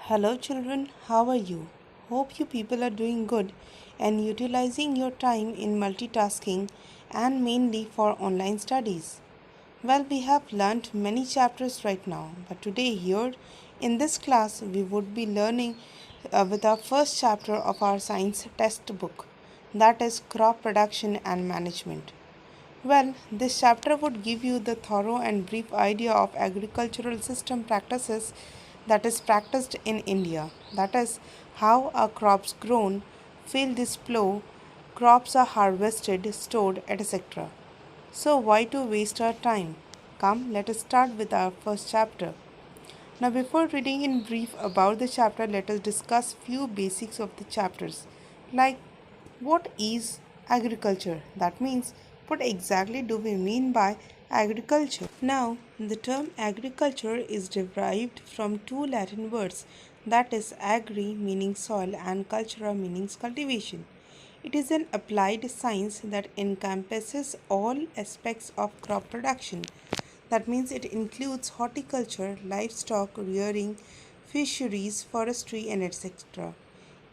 Hello, children, how are you? Hope you people are doing good and utilizing your time in multitasking and mainly for online studies. Well, we have learned many chapters right now, but today, here in this class, we would be learning with our first chapter of our science textbook, that is crop production and management. Well, this chapter would give you the thorough and brief idea of agricultural system practices that is practiced in India. That is how are crops grown, field is plough, crops are harvested, stored, etc. So why to waste our time? Come, let us start with our first chapter. Now before reading in brief about the chapter, let us discuss few basics of the chapters. Like what is agriculture? That means what exactly do we mean by agriculture? Now, the term agriculture is derived from two Latin words, that is agri meaning soil and cultura meaning cultivation. It is an applied science that encompasses all aspects of crop production. That means it includes horticulture, livestock rearing, fisheries, forestry, and etc.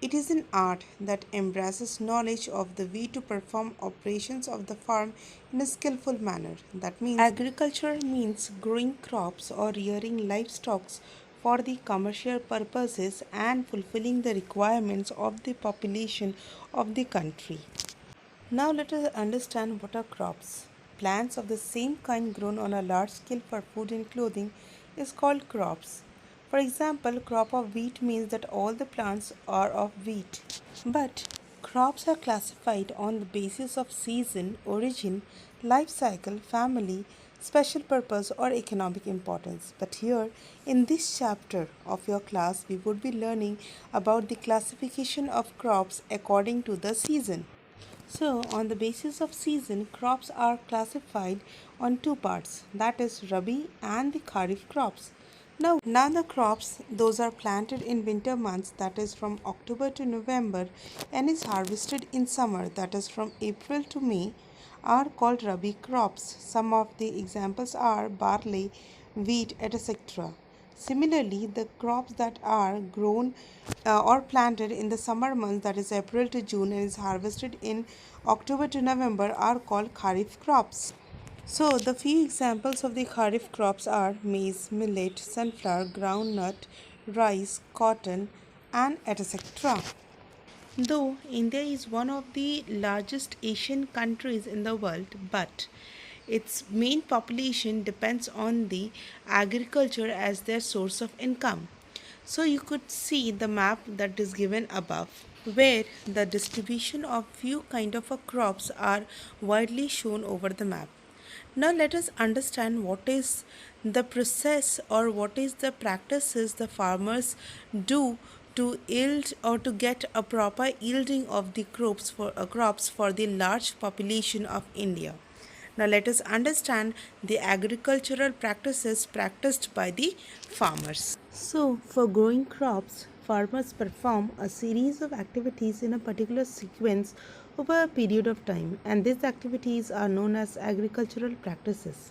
It is an art that embraces knowledge of the way to perform operations of the farm in a skillful manner. That means agriculture means growing crops or rearing livestock for the commercial purposes and fulfilling the requirements of the population of the country. Now let us understand what are crops. Plants of the same kind grown on a large scale for food and clothing is called crops. For example, crop of wheat means that all the plants are of wheat. But crops are classified on the basis of season, origin, life cycle, family, special purpose or economic importance. But here in this chapter of your class we would be learning about the classification of crops according to the season. So, on the basis of season, crops are classified on two parts, that is Rabi and the Kharif crops. Now the crops, those are planted in winter months, that is from October to November, and is harvested in summer, that is from April to May, are called Rabi crops. Some of the examples are barley, wheat, etc. Similarly, the crops that are grown or planted in the summer months, that is April to June, and is harvested in October to November, are called Kharif crops. So, the few examples of the Kharif crops are maize, millet, sunflower, groundnut, rice, cotton, and etc. Though India is one of the largest Asian countries in the world, but its main population depends on the agriculture as their source of income. So you could see the map that is given above, where the distribution of few kind of crops are widely shown over the map. Now let us understand what is the process or what is the practices the farmers do to yield or to get a proper yielding of the crops for the large population of India. Now let us understand the agricultural practices practiced by the farmers. So, for growing crops, farmers perform a series of activities in a particular sequence over a period of time, and these activities are known as agricultural practices.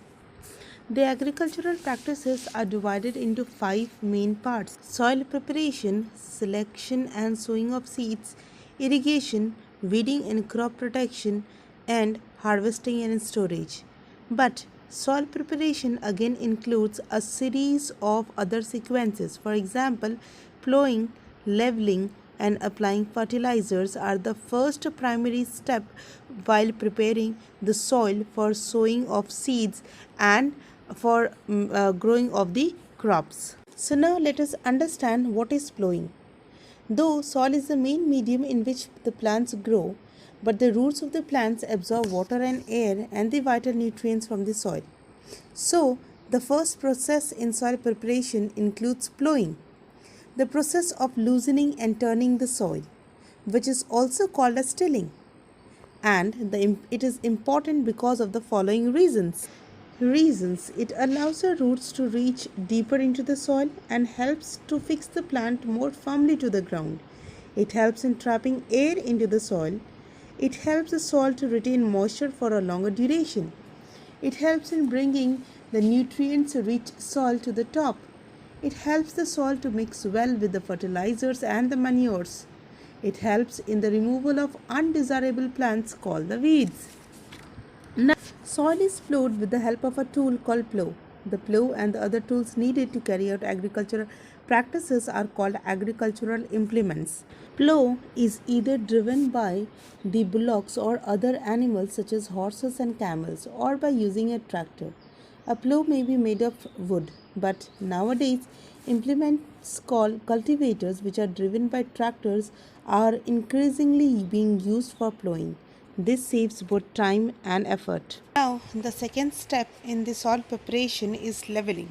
The agricultural practices are divided into five main parts: soil preparation, selection and sowing of seeds, irrigation, weeding and crop protection, and harvesting and storage. But soil preparation again includes a series of other sequences. For example, plowing, leveling, and applying fertilizers are the first primary step while preparing the soil for sowing of seeds and for growing of the crops. So now let us understand what is plowing. Though soil is the main medium in which the plants grow, but the roots of the plants absorb water and air and the vital nutrients from the soil. So, the first process in soil preparation includes plowing, the process of loosening and turning the soil, which is also called as tilling. And it is important because of the following reasons. It allows the roots to reach deeper into the soil and helps to fix the plant more firmly to the ground. It helps in trapping air into the soil. It helps the soil to retain moisture for a longer duration. It helps in bringing the nutrients rich soil to the top. It helps the soil to mix well with the fertilizers and the manures. It helps in the removal of undesirable plants called the weeds. Now, soil is plowed with the help of a tool called plow. The plow and the other tools needed to carry out agricultural practices are called agricultural implements. Plow is either driven by the bullocks or other animals such as horses and camels or by using a tractor. A plow may be made of wood, but nowadays implements called cultivators, which are driven by tractors, are increasingly being used for plowing. This saves both time and effort. Now, the second step in the soil preparation is leveling.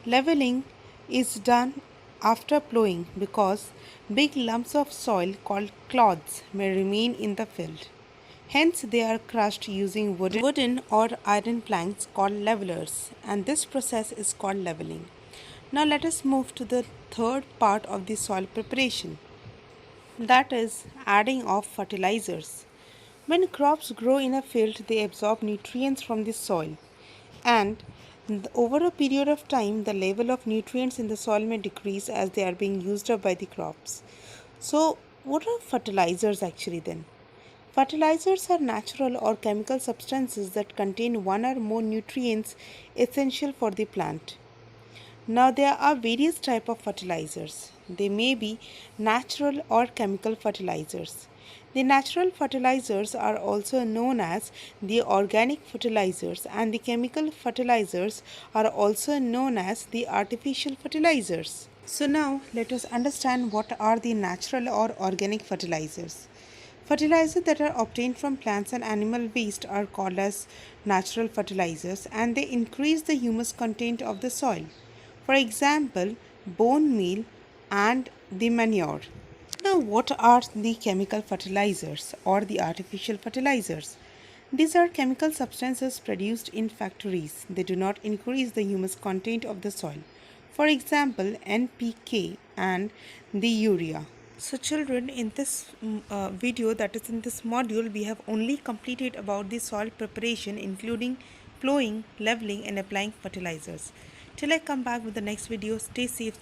Leveling is done after plowing because big lumps of soil called clods may remain in the field. Hence, they are crushed using wooden or iron planks called levelers, and this process is called leveling. Now, let us move to the third part of the soil preparation, that is, adding of fertilizers. When crops grow in a field, they absorb nutrients from the soil, and over a period of time, the level of nutrients in the soil may decrease as they are being used up by the crops. So, what are fertilizers actually then? Fertilizers are natural or chemical substances that contain one or more nutrients essential for the plant. Now there are various types of fertilizers. They may be natural or chemical fertilizers. The natural fertilizers are also known as the organic fertilizers, and the chemical fertilizers are also known as the artificial fertilizers. So now let us understand what are the natural or organic fertilizers. Fertilizers that are obtained from plants and animal waste are called as natural fertilizers, and they increase the humus content of the soil. For example, bone meal and the manure. Now, what are the chemical fertilizers or the artificial fertilizers? These are chemical substances produced in factories. They do not increase the humus content of the soil. For example, NPK and the urea. So children, in this video, that is in this module, we have only completed about the soil preparation, including plowing, leveling and applying fertilizers. Till I come back with the next video, stay safe.